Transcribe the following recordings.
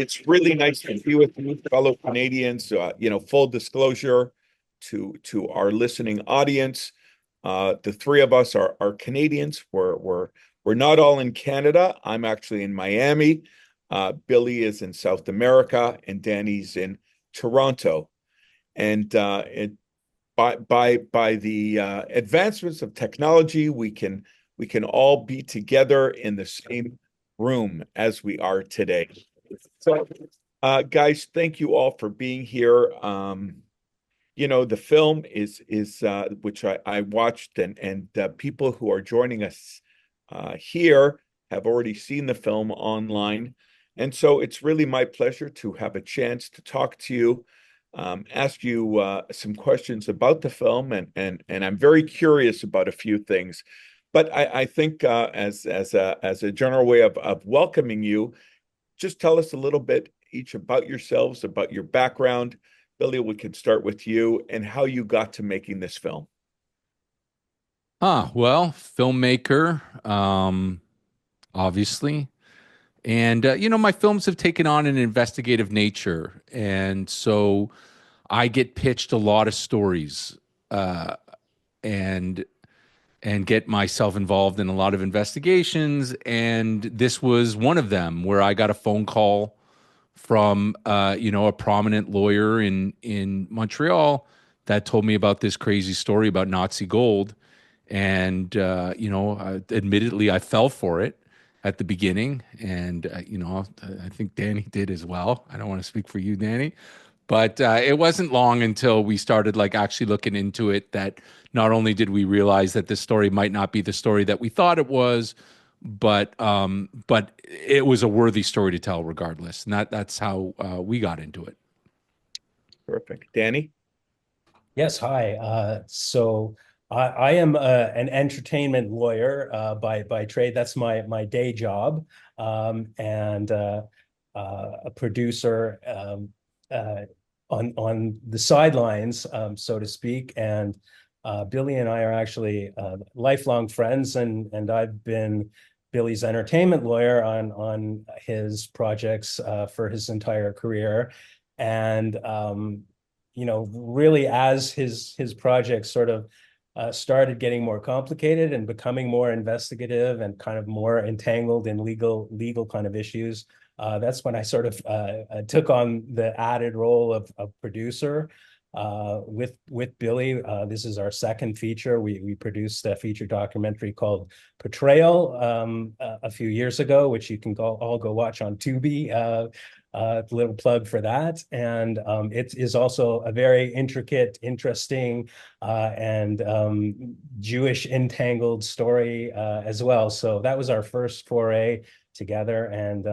It's really nice to be with you, fellow Canadians. Full disclosure to our listening audience, the three of us are Canadians. We're not all in Canada. I'm actually in Miami. Billy is in South America, and Danny's in Toronto. And by the advancements of technology, we can all be together in the same room as we are today. So, guys, thank you all for being here. The film is which I watched, and people who are joining us here have already seen the film online, and so it's really my pleasure to have a chance to talk to you, ask you some questions about the film, and I'm very curious about a few things. But I think as a general way of welcoming you, just tell us a little bit each about yourselves, about your background. Billy, we could start with you and how you got to making this film. Well, filmmaker, obviously. And, my films have taken on an investigative nature. And so I get pitched a lot of stories, and get myself involved in a lot of investigations. And this was one of them where I got a phone call from, a prominent lawyer in Montreal that told me about this crazy story about Nazi gold. And, admittedly, I fell for it at the beginning. And, I think Danny did as well. I don't want to speak for you, Danny. But it wasn't long until we started like actually looking into it that not only did we realize that this story might not be the story that we thought it was, but it was a worthy story to tell regardless. And that's how we got into it. Perfect. Danny? Yes, hi. I am an entertainment lawyer by trade. That's my day job, and a producer on the sidelines, so to speak. And Billy and I are actually lifelong friends, and I've been Billy's entertainment lawyer on his projects for his entire career. And really as his projects sort of started getting more complicated and becoming more investigative and kind of more entangled in legal kind of issues, that's when I sort of took on the added role of producer with Billy. This is our second feature. We produced a feature documentary called Portrayal a few years ago, which you can all go watch on Tubi. Little plug for that. And it is also a very intricate, interesting, and Jewish entangled story as well. So that was our first foray together, and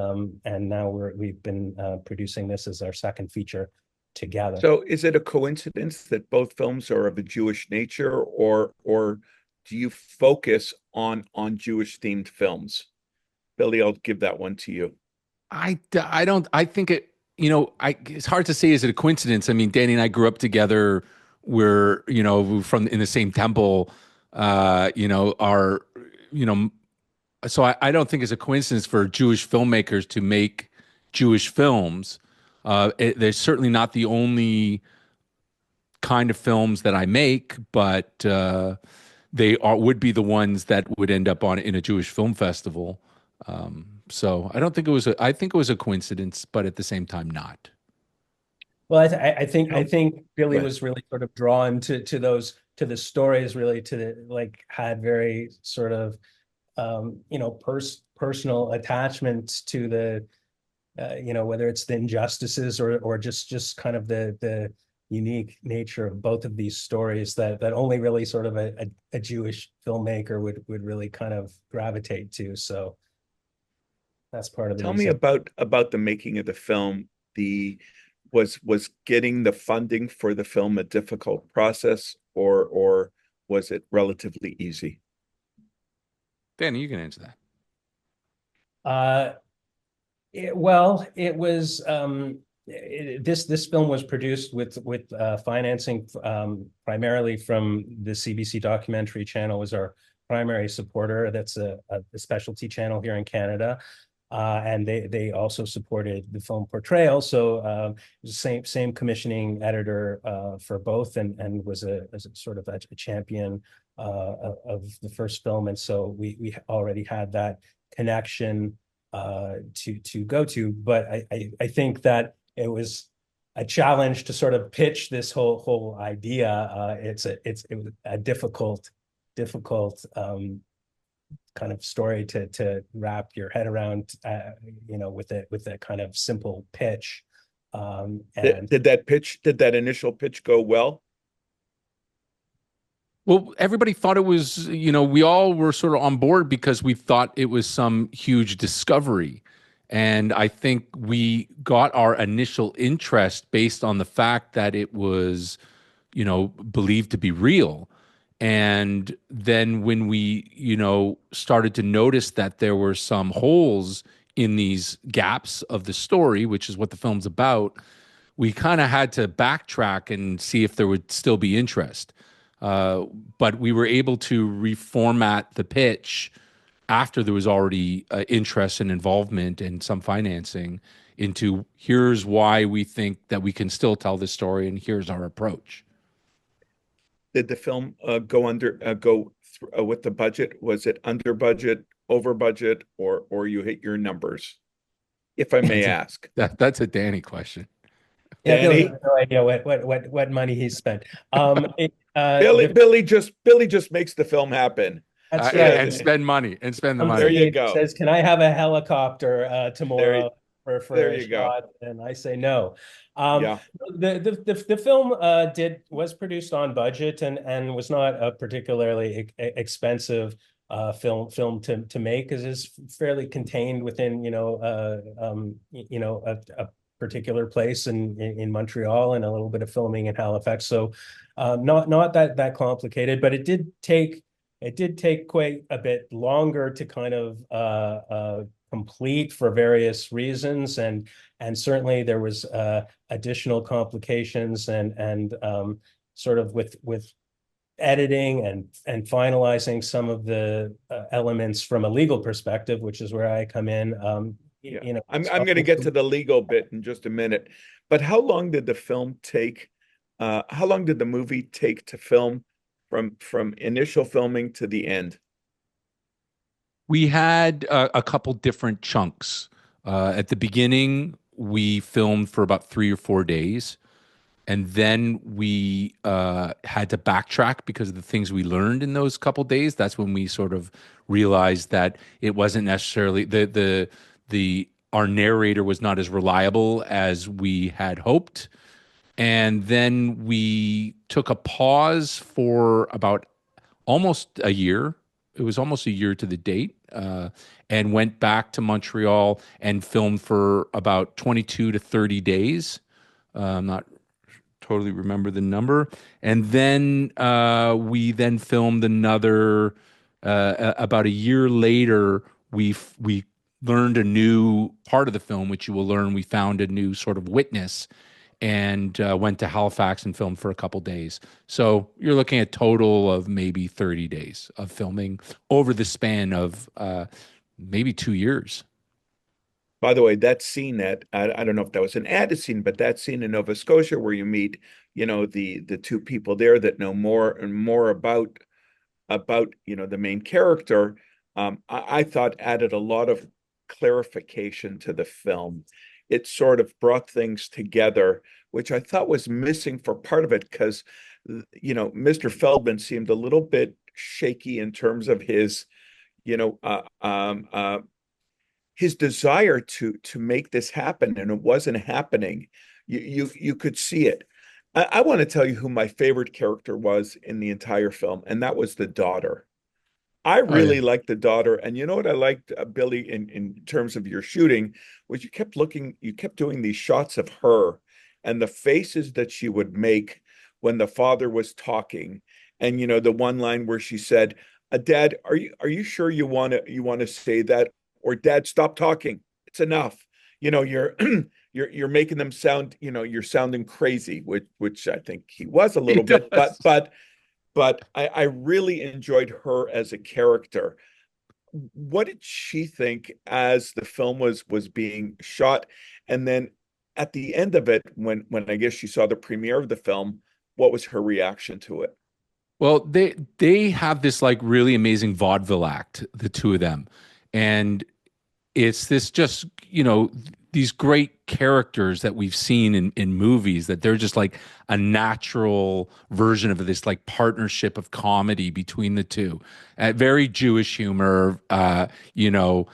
now we've been producing this as our second feature together. So is it a coincidence that both films are of a Jewish nature, or do you focus on Jewish themed films? Billy, I'll give that one to you. I don't, I think it, it's hard to say, is it a coincidence? I mean, Danny and I grew up together. We're from in the same temple, are, you know, so I don't think it's a coincidence for Jewish filmmakers to make Jewish films. They're certainly not the only kind of films that I make, but they would be the ones that would end up on in a Jewish film festival. So I don't think it was I think it was a coincidence, but at the same time, not. Well, I think Billy But was really sort of drawn to the stories, really to the, like, had very sort of personal attachments to the whether it's the injustices or just kind of the unique nature of both of these stories that only really sort of a Jewish filmmaker would really kind of gravitate to. So that's part of the tell me reason. about the making of the film. The was getting the funding for the film a difficult process, or was it relatively easy? Danny, you can answer that. Uh, well, it was this film was produced with financing primarily from the CBC documentary channel, was our primary supporter. That's a specialty channel here in Canada. and they also supported the film portrayal. So same commissioning editor for both, and was a sort of a champion of the first film, and so we already had that connection to go to. But I think that it was a challenge to sort of pitch this whole idea. It was a difficult kind of story to wrap your head around, with a kind of simple pitch. And Did that initial pitch go well? Well, everybody thought it was, we all were sort of on board because we thought it was some huge discovery. And I think we got our initial interest based on the fact that it was, believed to be real. And then when we, started to notice that there were some holes in these gaps of the story, which is what the film's about, we kind of had to backtrack and see if there would still be interest. But we were able to reformat the pitch after there was already interest and involvement and some financing into here's why we think that we can still tell this story and here's our approach. Did the film with the budget? Was it under budget, over budget, or you hit your numbers? If I may ask. That's a Danny question. Yeah, Billy Danny? has no idea what money he's spent. Billy just makes the film happen. That's And, right. and spend money and spend the Comes money. There you in, go. says, "Can I have a helicopter tomorrow for there a you go. shot?" And I say no. Yeah. The film was produced on budget and was not a particularly expensive film to make, because it's fairly contained within a particular place in Montreal, and a little bit of filming in Halifax. So not that complicated, but it did take quite a bit longer to kind of complete for various reasons, and certainly there was additional complications and sort of with editing and finalizing some of the elements from a legal perspective, which is where I come in. Yeah. I'm going to get to the legal bit in just a minute, but how long did the film take? How long did the movie take to film from initial filming to the end? We had a couple different chunks. At the beginning, we filmed for about 3 or 4 days. And then we had to backtrack because of the things we learned in those couple days. That's when we sort of realized that it wasn't necessarily our narrator was not as reliable as we had hoped. And then we took a pause for about almost a year. It was almost a year to the date, and went back to Montreal and filmed for about 22 to 30 days. I'm not totally remember the number. And then we then filmed another, about a year later, we learned a new part of the film, which you will learn. We found a new sort of witness and went to Halifax and filmed for a couple days. So you're looking at a total of maybe 30 days of filming over the span of maybe 2 years. By the way, that scene that I don't know if that was an added scene, but that scene in Nova Scotia where you meet, the two people there that know more and more about the main character, I thought added a lot of clarification to the film. It sort of brought things together, which I thought was missing for part of it, because Mr. Feldman seemed a little bit shaky in terms of his his desire to make this happen, and it wasn't happening. You could see it. I want to tell you who my favorite character was in the entire film, and that was the daughter. I Oh, yeah. really liked the daughter, and you know what I liked, Billy, in terms of your shooting, was you kept doing these shots of her and the faces that she would make when the father was talking, and the one line where she said, "Dad, are you sure you want to say that?" Or, "Dad, stop talking. It's enough. You're you're making them sound, you're sounding crazy," which I think he was a little bit, but I really enjoyed her as a character. what did she think as the film was being shot? And then at the end of it, when I guess she saw the premiere of the film, what was her reaction to it? Well, they have this like really amazing vaudeville act, the two of them. And it's this just, these great characters that we've seen in movies that they're just like a natural version of this like partnership of comedy between the two. Very Jewish humor, the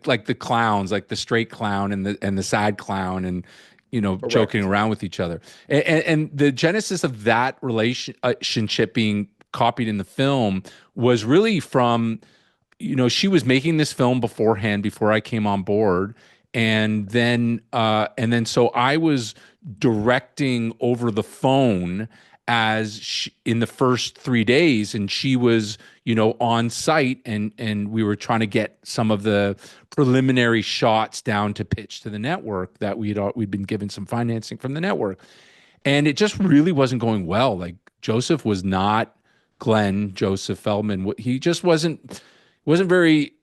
like the clowns, like the straight clown and the sad clown, and joking Correct. around with each other. And the genesis of that relationship being copied in the film was really from, she was making this film beforehand before I came on board. And then so I was directing over the phone in the first 3 days, and she was, on site, and we were trying to get some of the preliminary shots down to pitch to the network that we'd been given some financing from the network. And it just really wasn't going well. Like Joseph was not Joseph Feldman. He just wasn't very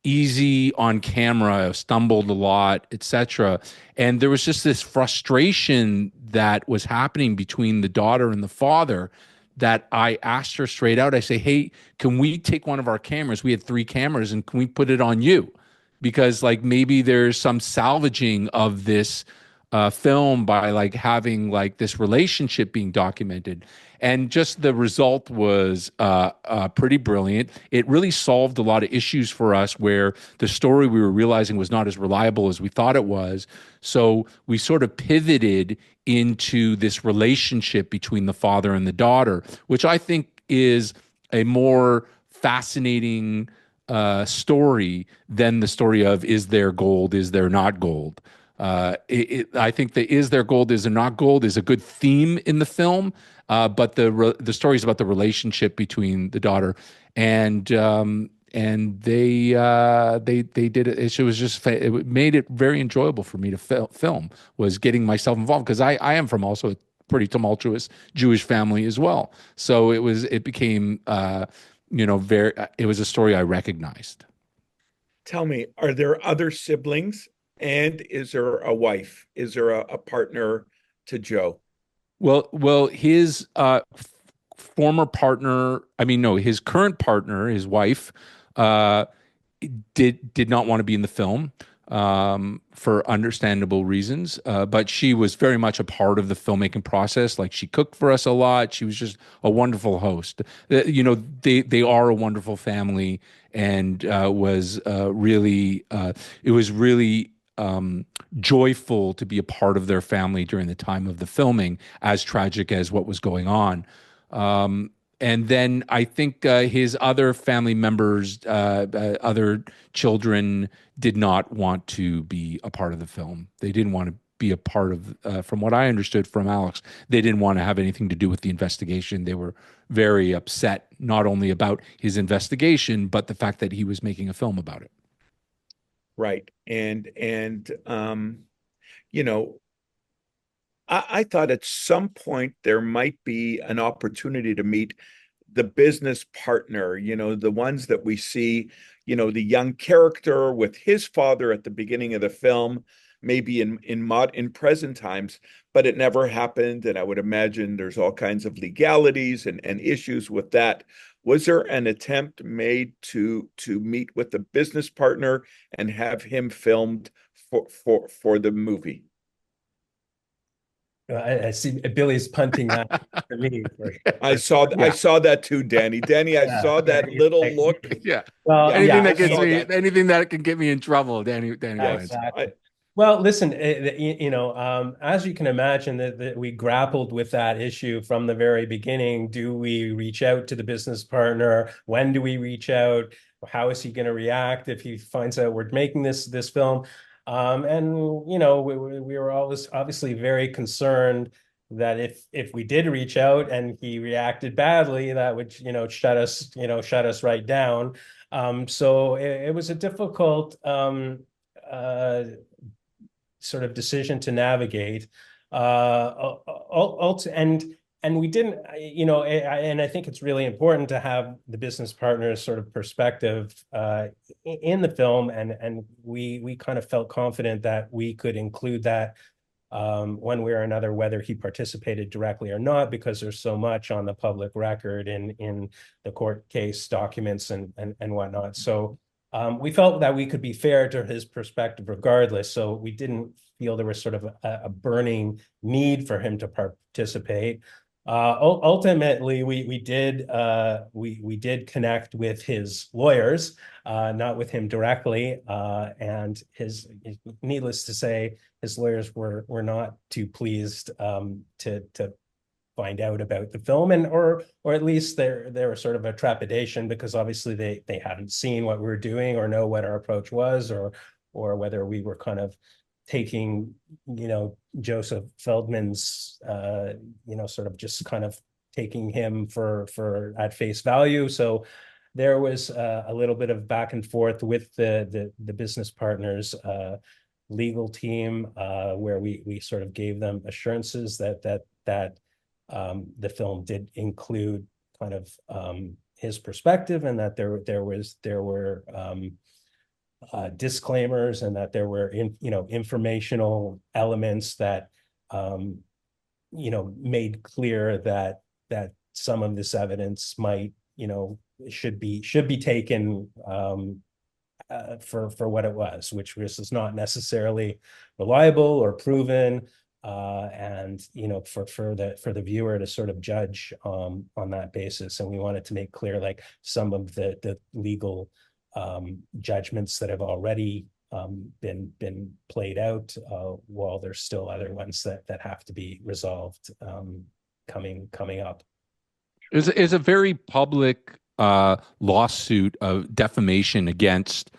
easy on camera, stumbled a lot, etc. And there was just this frustration that was happening between the daughter and the father that I asked her straight out. I say, "Hey, can we take one of our cameras? We had 3 cameras, and can we put it on you? Because like maybe there's some salvaging of this film by like having like this relationship being documented." And just the result was pretty brilliant. It really solved a lot of issues for us where the story we were realizing was not as reliable as we thought it was. So we sort of pivoted into this relationship between the father and the daughter, which I think is a more fascinating story than the story of is there gold, is there not gold. I think the is there gold, is there not gold is a good theme in the film, but the story is about the relationship between the daughter and they did it. It was just it made it very enjoyable for me to film, was getting myself involved, because I am from also a pretty tumultuous Jewish family as well. So it became very it was a story I recognized. Tell me, are there other siblings? And is there a wife? Is there a partner to Joe? Well, his former partner, I mean, no, his current partner, his wife, uh, did not want to be in the film for understandable reasons, but she was very much a part of the filmmaking process. Like she cooked for us a lot. She was just a wonderful host. They are a wonderful family, and was really it was really joyful to be a part of their family during the time of the filming, as tragic as what was going on. And then I think his other family members, other children, did not want to be a part of the film. They didn't want to be a part of, from what I understood from Alex, they didn't want to have anything to do with the investigation. They were very upset, not only about his investigation, but the fact that he was making a film about it. Right. And you know, I thought at some point there might be an opportunity to meet the business partner, the ones that we see, the young character with his father at the beginning of the film, maybe in present times, but it never happened. And I would imagine there's all kinds of legalities and issues with that. Was there an attempt made to meet with the business partner and have him filmed for the movie? I see Billy's punting that for me. I Yeah, saw that too, Danny. Danny, I yeah, saw yeah, that little yeah. look. Yeah. Well, Yeah, Anything yeah, I that gets saw me, that. anything that can get me in trouble, Danny wins. exactly. I Well, listen, as you can imagine, that we grappled with that issue from the very beginning. Do we reach out to the business partner? When do we reach out? How is he going to react if he finds out we're making this film? And we were always obviously very concerned that if we did reach out and he reacted badly, that would shut us right down. So it was a difficult sort of decision to navigate. And and we didn't, and I think it's really important to have the business partners sort of perspective in the film, and we kind of felt confident that we could include that one way or another, whether he participated directly or not, because there's so much on the public record in the court case documents and whatnot. So we felt that we could be fair to his perspective regardless. So we didn't feel there was sort of a burning need for him to participate. Ultimately, we did connect with his lawyers, not with him directly, and needless to say, his lawyers were not too pleased to find out about the film, and or at least there was sort of a trepidation, because obviously they hadn't seen what we were doing or know what our approach was, or whether we were kind of taking, Joseph Feldman's, sort of just kind of taking him for at face value. So there was a little bit of back and forth with the business partners, legal team, where we sort of gave them assurances that the film did include kind of his perspective, and that there were disclaimers, and that there were informational elements that made clear that some of this evidence might should be taken for what it was, which is not necessarily reliable or proven, and for the viewer to sort of judge on that basis. And we wanted to make clear, like, some of the legal judgments that have already been played out, while there's still other ones that have to be resolved coming up. Is a very public lawsuit of defamation against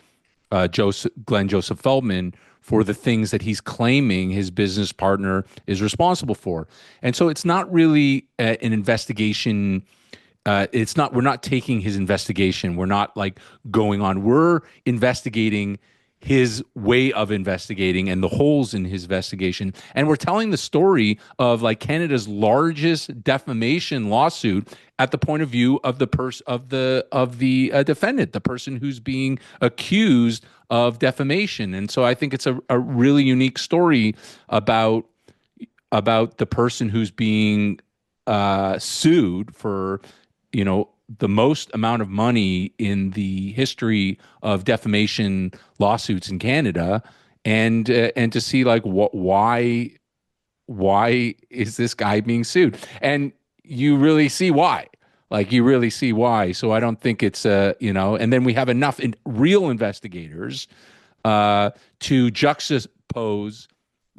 Glenn Joseph Feldman for the things that he's claiming his business partner is responsible for. And so it's not really an investigation. We're not taking his investigation. We're not like going on. We're investigating his way of investigating and the holes in his investigation. And we're telling the story of like Canada's largest defamation lawsuit at the point of view of the defendant, the person who's being accused of defamation. And so I think it's a really unique story about the person who's being sued for, the most amount of money in the history of defamation lawsuits in Canada, and to see like why is this guy being sued? And you really see why. So I don't think it's and then we have enough real investigators to juxtapose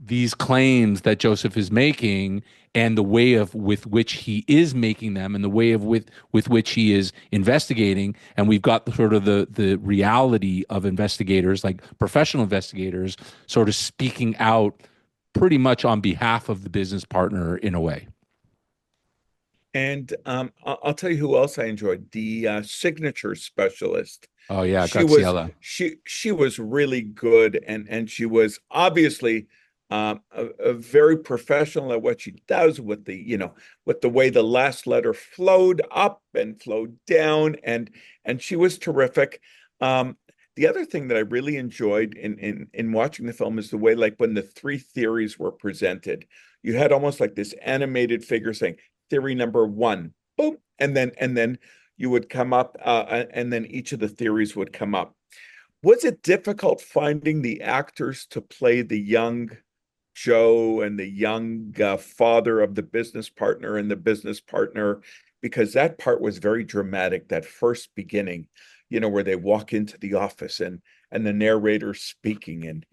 these claims that Joseph is making and the way with which he is making them, and the way with which he is investigating. And we've got sort of the reality of investigators, like professional investigators, sort of speaking out pretty much on behalf of the business partner in a way. And I'll tell you who else I enjoyed: the signature specialist. Oh yeah, Graciela. She was really good, and she was obviously a very professional at what she does, with the way the last letter flowed up and flowed down, and she was terrific. The other thing that I really enjoyed in watching the film is the way, like, when the three theories were presented, you had almost like this animated figure saying theory number one, boom, and then you would come up, and then each of the theories would come up. Was it difficult finding the actors to play the young Joe and the young father of the business partner and the business partner? Because that part was very dramatic, that first beginning, where they walk into the office and the narrator's speaking, and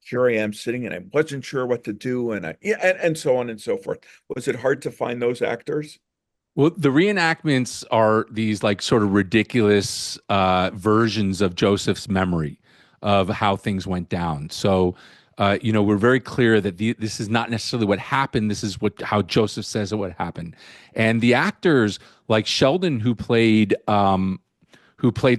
here I am sitting and I wasn't sure what to do, and so on and so forth. Was it hard to find those actors? Well, the reenactments are these like sort of ridiculous versions of Joseph's memory of how things went down. So we're very clear that this is not necessarily what happened. This is how Joseph says it would happen. And the actors like Sheldon, who played the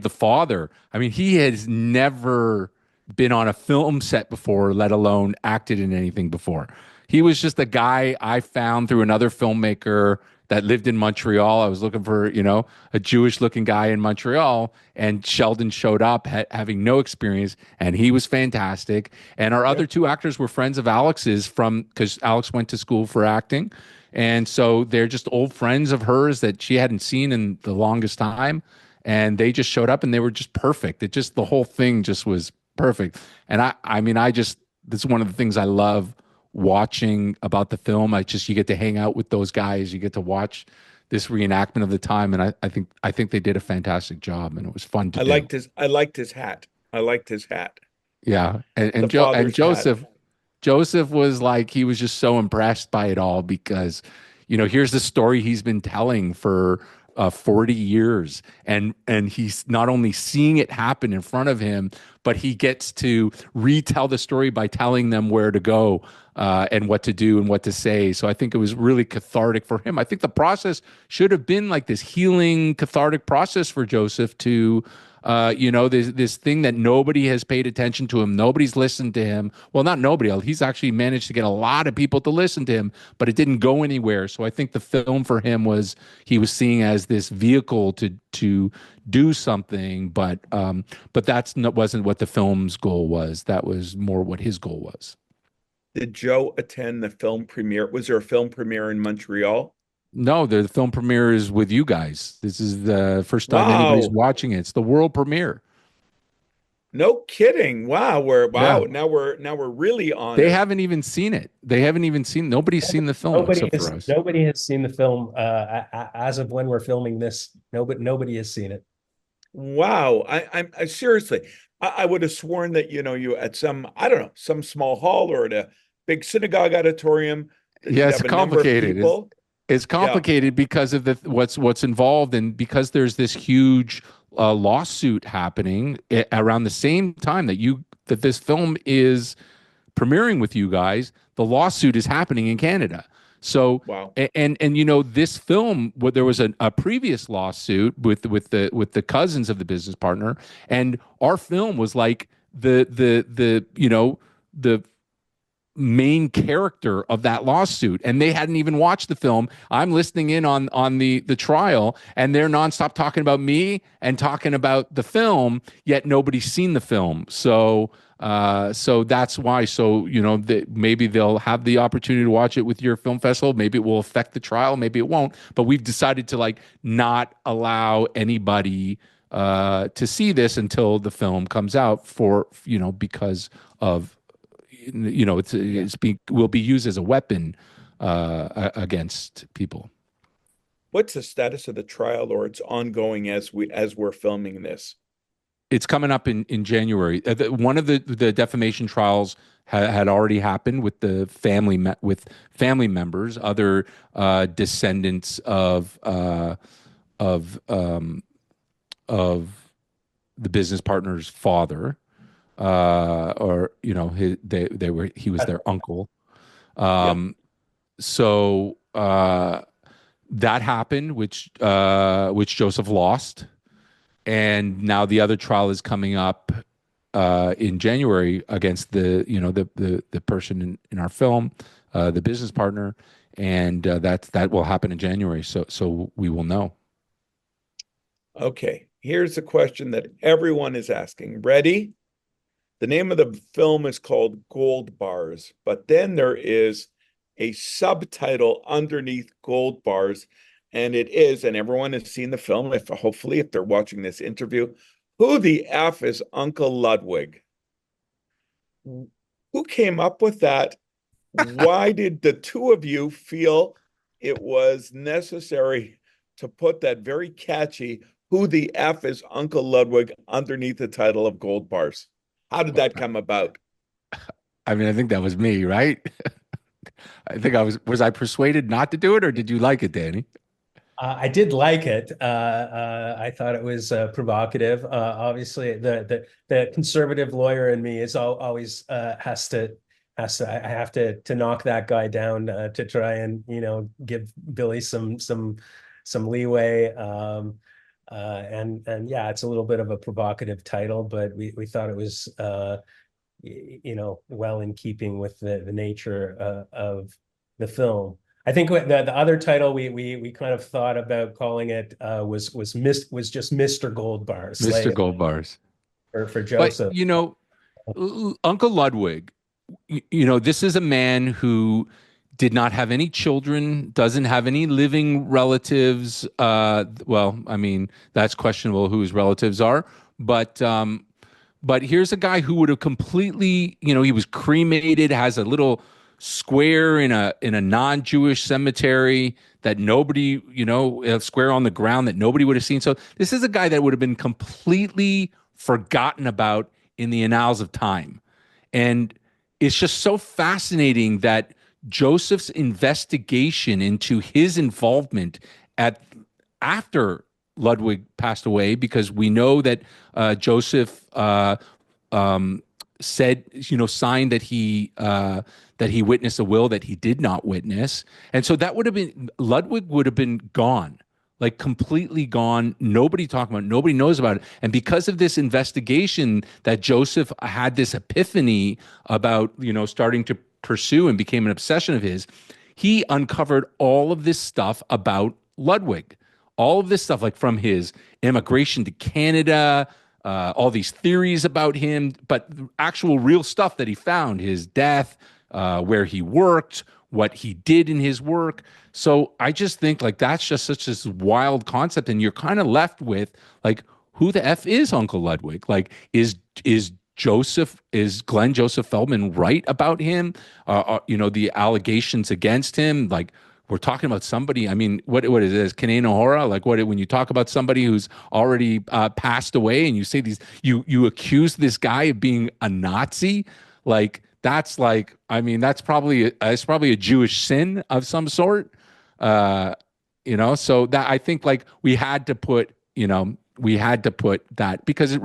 father, I mean, he has never been on a film set before, let alone acted in anything before. He was just a guy I found through another filmmaker that lived in Montreal. I was looking for, a Jewish looking guy in Montreal, and Sheldon showed up having no experience, and he was fantastic. And our Yeah. other two actors were friends of Alex's because Alex went to school for acting. And so they're just old friends of hers that she hadn't seen in the longest time. And they just showed up and they were just perfect. The whole thing just was perfect. And I mean, this is one of the things I love watching about the film. You get to hang out with those guys. You get to watch this reenactment of the time. And I think they did a fantastic job, and it was fun to do. I liked his hat. I liked his hat. Yeah. And, The and Joe and father's hat. Joseph was like, he was just so impressed by it all because, here's the story he's been telling for 40 years. And he's not only seeing it happen in front of him, but he gets to retell the story by telling them where to go and what to do and what to say. So I think it was really cathartic for him. I think the process should have been like this healing, cathartic process for Joseph to this thing that nobody has paid attention to him. Nobody's listened to him. Well, not nobody. He's actually managed to get a lot of people to listen to him, but it didn't go anywhere. So I think the film for him he was seeing as this vehicle to do something, but wasn't what the film's goal was. That was more what his goal was. Did Joe attend the film premiere? Was there a film premiere in Montreal? No, the film premiere is with you guys. This is the first time anybody's Wow. watching it. It's the world premiere. No kidding. Wow. Yeah. Now we're really They honored. haven't even seen it. Nobody's seen the film Nobody except has for us. nobody has seen the film as of when we're filming this. Nobody has seen it. Wow. I seriously, I would have sworn that, you at some, I don't know, some small hall or at a big synagogue auditorium that Yeah, you'd it's have a number of complicated. people. It's Yeah. complicated because of what's involved, and because there's this huge lawsuit happening around the same time that this film is premiering with you guys. The lawsuit is happening in Canada. So Wow. this film, there was a previous lawsuit with the cousins of the business partner, and our film was like the main character of that lawsuit, and they hadn't even watched the film. I'm listening in on the trial, and they're nonstop talking about me and talking about the film, yet nobody's seen the film. So that's why. So maybe they'll have the opportunity to watch it with your film festival. Maybe it will affect the trial, maybe it won't, but we've decided to not allow anybody to see this until the film comes out, because of will be used as a weapon against people. What's the status of the trial, or it's ongoing as we're filming this? It's coming up in January. One of the defamation trials had already happened with the family members, other descendants of the business partner's father, or he was their uncle. Yeah. So that happened, which Joseph lost, and now the other trial is coming up in January against the person in our film, the business partner, and that will happen in January. So we will know. Okay. Here's a question that everyone is asking. Ready? The name of the film is called Gold Bars, but then there is a subtitle underneath Gold Bars, and it is, and everyone has seen the film, hopefully if they're watching this interview, who the F is Uncle Ludwig? Who came up with that? Why did the two of you feel it was necessary to put that very catchy "Who the F is Uncle Ludwig" underneath the title of Gold Bars? How did that come about? I mean, I think that was me, right? I think was I persuaded not to do it, or did you like it, Danny? I did like it. I thought it was provocative. Obviously, the conservative lawyer in me is always I have to knock that guy down to try and give Billy some leeway. And yeah, it's a little bit of a provocative title, but we thought it was well in keeping with the nature of the film. I think the other title we kind of thought about calling it was just Mr. Gold Bars, Mr. like Gold Bars. for But, Joseph. Uncle Ludwig, this is a man who did not have any children, doesn't have any living relatives. Well, I mean, that's questionable who his relatives are, but here's a guy who would have completely, he was cremated, has a little square in a non-Jewish cemetery that nobody, a square on the ground that nobody would have seen. So this is a guy that would have been completely forgotten about in the annals of time. And it's just so fascinating that Joseph's investigation into his involvement at after Ludwig passed away, because we know that Joseph um, said, signed that he witnessed a will that he did not witness, and so that would have been Ludwig would have been gone, like completely gone. Nobody talking about it, nobody knows about it. And because of this investigation that Joseph had this epiphany about, starting to pursue and became an obsession of his, he uncovered all of this stuff about Ludwig. All of this stuff, like from his immigration to Canada, all these theories about him, but actual real stuff that he found, his death, where he worked, what he did in his work. So I just think like that's just such this wild concept, and you're kind of left with like, who the f is Uncle Ludwig? Like, is Glenn Joseph Feldman right about him? The allegations against him, like. We're talking about somebody. I mean, what is this? Canaan O'Hara? Like, what when you talk about somebody who's already passed away, and you say you accuse this guy of being a Nazi, like, I mean, that's probably a Jewish sin of some sort. Uh, so that I think like we had to put that, because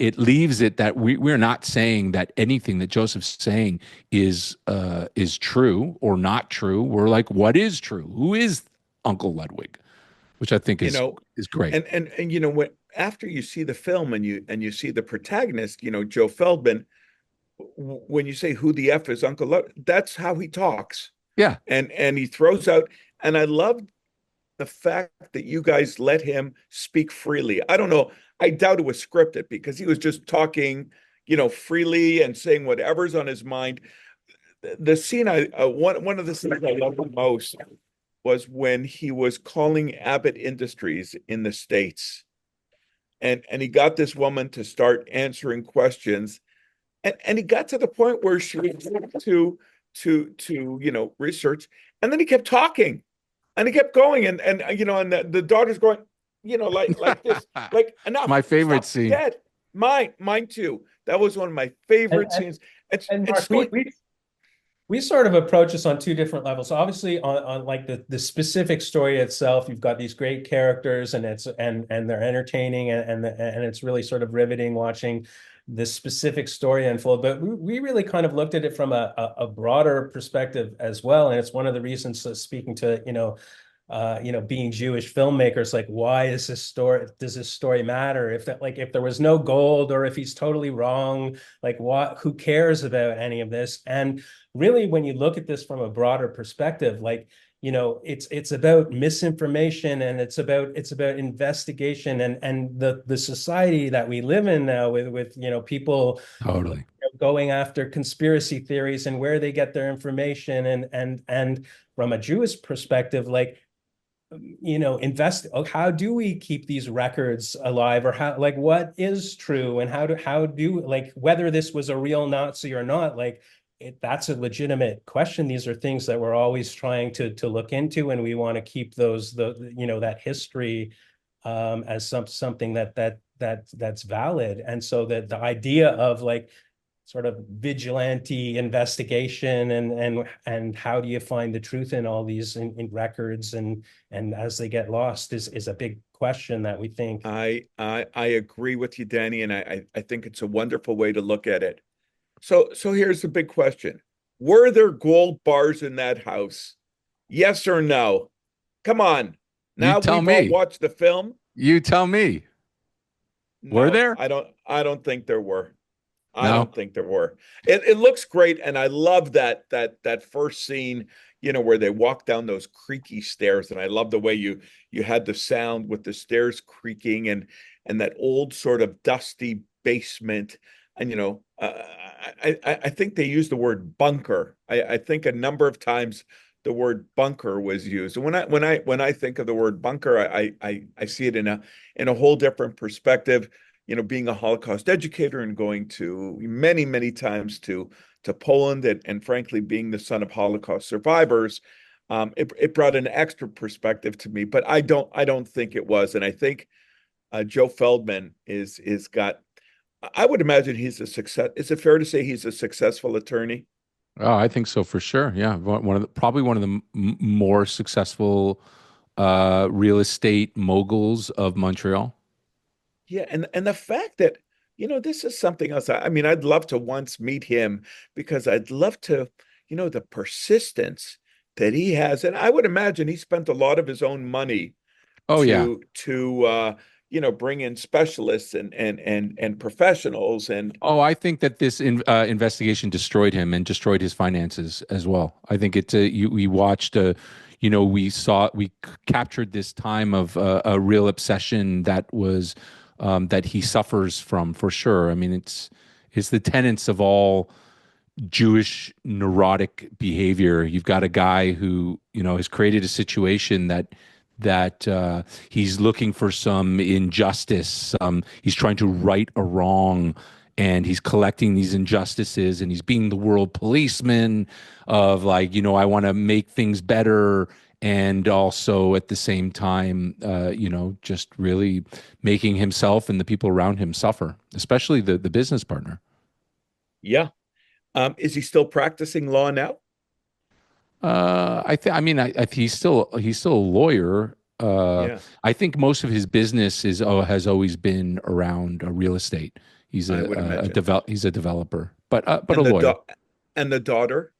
it leaves it that we're not saying that anything that Joseph's saying is true or not true. We're like, what is true? Who is Uncle Ludwig? Which I think You is know, is great. and when after you see the film and you see the protagonist, Joe Feldman, when you say who the F is Uncle Ludwig, that's how he talks. Yeah. And he throws out, and I love the fact that you guys let him speak freely. I don't know. I doubt it was scripted because he was just talking, freely and saying whatever's on his mind. The scene one of the scenes I loved the most was when he was calling Abbott Industries in the States. And he got this woman to start answering questions. And he got to the point where she was to research. And then he kept talking. And he kept going, and the daughter's going, like this, like It's enough, my favorite stop, scene. dead. Mine too. That was one of my favorite And, scenes. and It's Mark, going, we sort of approach this on two different levels. Obviously, on like the specific story itself, you've got these great characters, and they're entertaining, and it's really sort of riveting watching this specific story unfold. But we really kind of looked at it from a broader perspective as well, and it's one of the reasons, speaking to being Jewish filmmakers, like, why is does this story matter? If there was no gold, or if he's totally wrong, like, who cares about any of this? And really, when you look at this from a broader perspective, like, it's about misinformation, and it's about investigation, and the society that we live in now, with people Totally. going after conspiracy theories and where they get their information, and from a Jewish perspective, like, how do we keep these records alive, or how, like, what is true, and how do like, whether this was a real Nazi or not, like, that's a legitimate question. These are things that we're always trying to look into, and we want to keep that history as something that's valid. And so that the idea of, like, sort of vigilante investigation, and how do you find the truth in all these in records, and as they get lost, is a big question that we think. I agree with you, Danny, and I think it's a wonderful way to look at it. So here's the big question. Were there gold bars in that house? Yes or no? Come on. You Now tell we've all me. watched the film. You tell me. Were No, there? I don't think there were. I No. don't think there were. It looks great, and I love that first scene, where they walk down those creaky stairs. And I love the way you had the sound with the stairs creaking and that old sort of dusty basement. And I think they use the word bunker. I think a number of times the word bunker was used. And when I think of the word bunker, I see it in a whole different perspective. Being a Holocaust educator and going to many, many times to Poland and frankly being the son of Holocaust survivors, it brought an extra perspective to me. But I don't think it was, and I think Joe Feldman is got. I would imagine he's a success. Is it fair to say he's a successful attorney? Oh, I think so for sure. Yeah, probably one of the more successful real estate moguls of Montreal. Yeah, and the fact that, this is something else. I mean, I'd love to once meet him because I'd love to, the persistence that he has. And I would imagine he spent a lot of his own money Oh yeah. to bring in specialists and professionals and Oh, I think that this investigation destroyed him and destroyed his finances as well. I think it's we watched we captured this time of a real obsession that was that he suffers from for sure. I mean, it's the tenets of all Jewish neurotic behavior. You've got a guy who, has created a situation that he's looking for some injustice. He's trying to right a wrong, and he's collecting these injustices, and he's being the world policeman of like, I want to make things better, and also at the same time, just really making himself and the people around him suffer, especially the business partner. yeah. Is he still practicing law now? I think. I mean, he's still a lawyer. Yeah, I think most of his business has always been around real estate. He's I would imagine. he's a developer, but a And the lawyer. and the daughter,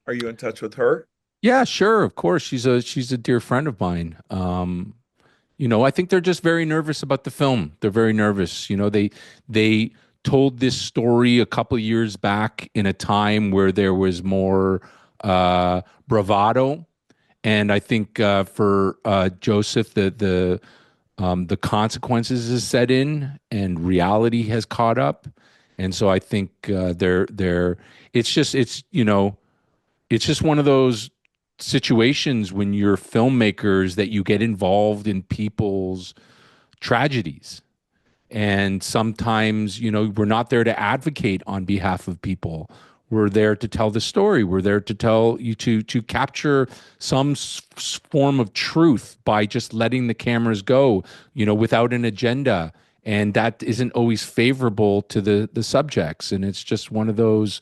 are you in touch with her? Yeah, sure, of course. She's a dear friend of mine. I think they're just very nervous about the film. They're very nervous. They told this story a couple of years back in a time where there was more bravado, and I think for Joseph, the consequences is set in, and reality has caught up, and so I think they're. It's just one of those situations when you're filmmakers that you get involved in people's tragedies. And sometimes, we're not there to advocate on behalf of people. We're there to tell the story. We're there to tell you to capture some form of truth by just letting the cameras go, without an agenda. And that isn't always favorable to the subjects. And it's just one of those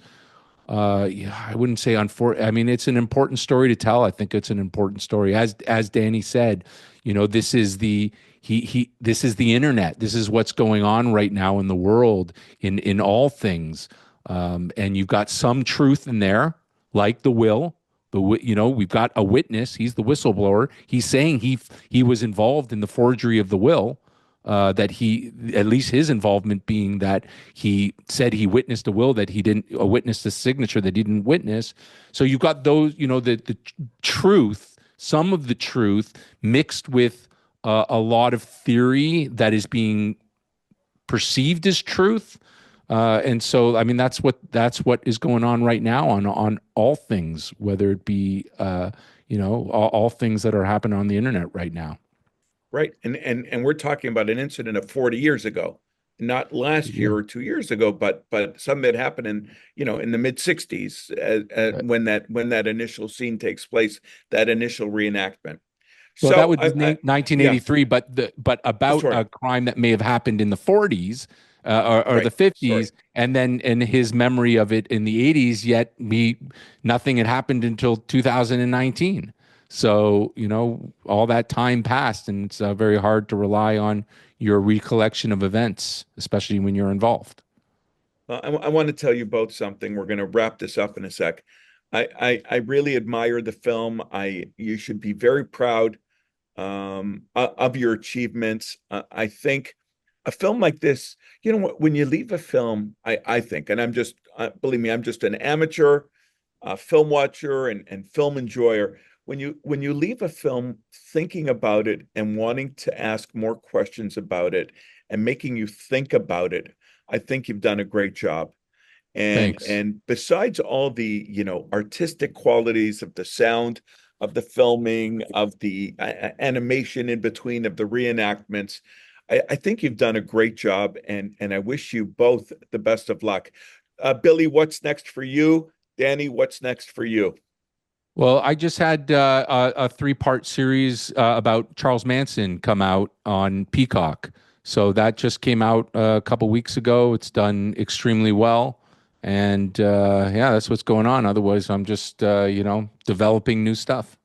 yeah, I wouldn't say I mean, it's an important story to tell. I think it's an important story. As Danny said, this is this is the internet. This is what's going on right now in the world in all things. And you've got some truth in there, like the will. We've got a witness. He's the whistleblower. He's saying he was involved in the forgery of the will, that he, at least his involvement being that he said he witnessed a will that he didn't, witnessed a signature that he didn't witness. So you've got those, the truth, some of the truth mixed with a lot of theory that is being perceived as truth. And so, I mean, that's what is going on right now on all things, whether it be, all things that are happening on the internet right now. Right. And we're talking about an incident of 40 years ago, not last Yeah. year or 2 years ago, but something that happened in the mid 60s, Right. when that initial scene takes place, that initial reenactment. Well, that So would be yeah, 1983, but about sorry. a crime that may have happened in the 40s, or the Right. Sorry. 50s, and then in his memory of it in the 80s, yet nothing had happened until 2019. So, all that time passed, and it's very hard to rely on your recollection of events, especially when you're involved. I want to tell you both something. We're going to wrap this up in a sec. I really admire the film. You should be very proud of your achievements. I think a film like this, when you leave a film, I think, and I'm just, believe me, I'm just an amateur. film watcher and film enjoyer, when you leave a film thinking about it and wanting to ask more questions about it and making you think about it, I think you've done a great job. Thanks. And besides all the, artistic qualities of the sound, of the filming, of the animation in between, of the reenactments, I think you've done a great job, and I wish you both the best of luck. Billy, what's next for you? Danny, what's next for you? Well, I just had a three-part series about Charles Manson come out on Peacock. So that just came out a couple weeks ago. It's done extremely well. And yeah, that's what's going on. Otherwise, I'm just, developing new stuff.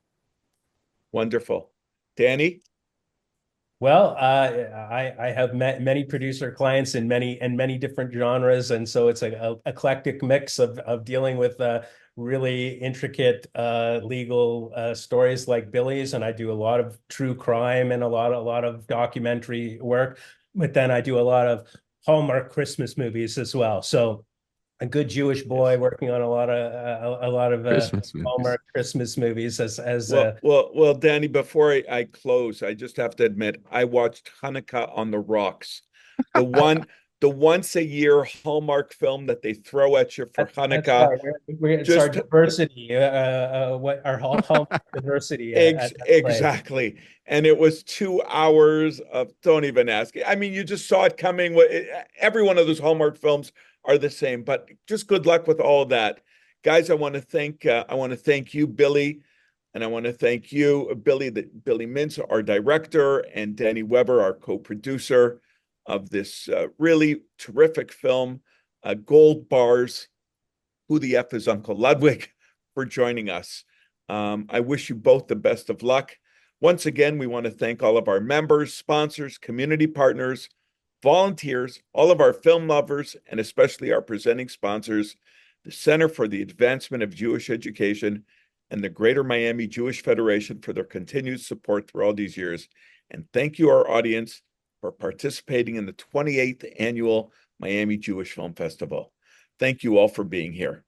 Wonderful. Danny? Well, I have met many producer clients in many different genres, and so it's a eclectic mix of dealing with really intricate legal stories like Billy's, and I do a lot of true crime and a lot of documentary work, but then I do a lot of Hallmark Christmas movies as well. So a good Jewish boy Yes. working on a lot of Christmas movies. Hallmark Christmas movies as Well, Danny, before I close, I just have to admit I watched Hanukkah on the Rocks, the one the once a year Hallmark film that they throw at you for That's Hanukkah. right. It's our Just diversity, what our hall diversity at that play. exactly. And it was 2 hours of don't even ask. I mean, you just saw it coming. Every one of those Hallmark films are the same, but just good luck with all of that. Guys, I want to thank you, Billy, and I want to thank you, Billie Mintz, our director, and Danny Weber, our co-producer of this really terrific film, Gold Bars. Who the F is Uncle Ludwig, for joining us. I wish you both the best of luck. Once again, we want to thank all of our members, sponsors, community partners, volunteers, all of our film lovers, and especially our presenting sponsors, the Center for the Advancement of Jewish Education and the Greater Miami Jewish Federation for their continued support through all these years. And thank you, our audience, for participating in the 28th Annual Miami Jewish Film Festival. Thank you all for being here.